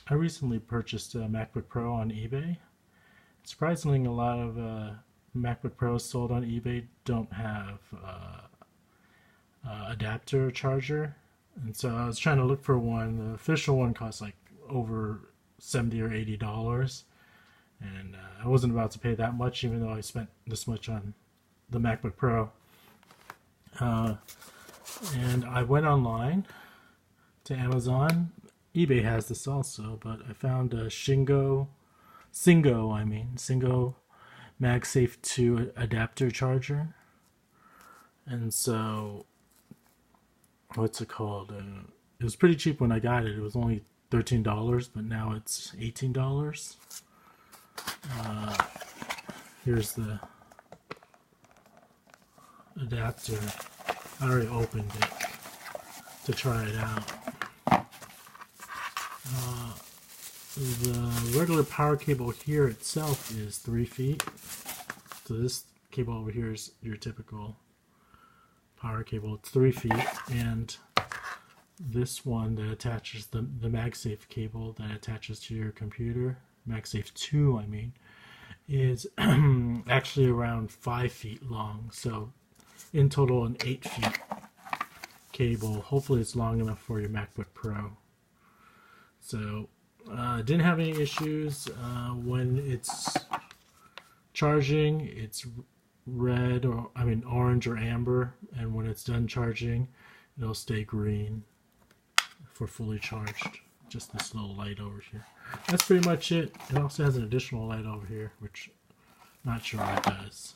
I recently purchased a MacBook Pro on eBay. Surprisingly, a lot of MacBook Pros sold on eBay don't have adapter charger, and so I was trying to look for one. The official one costs like over $70 or $80, and I wasn't about to pay that much, even though I spent this much on the MacBook Pro. Uh, and I went online to Amazon. eBay has this also, but I found a Singo Magsafe 2 adapter charger. And so, what's it called? It was pretty cheap when I got it. It was only $13, but now it's $18. Here's the adapter. I already opened it to try it out. The regular power cable here itself is 3 feet. So this cable over here is your typical power cable. It's 3 feet, and this one that attaches the MagSafe cable that attaches to your computer, MagSafe 2 I mean, is actually around 5 feet long. So in total an 8 feet cable. Hopefully it's long enough for your MacBook Pro. So didn't have any issues. When it's charging, it's orange or amber, and when it's done charging, it'll stay green for fully charged. Just this little light over here. That's pretty much it. It also has an additional light over here, which I'm not sure what it does.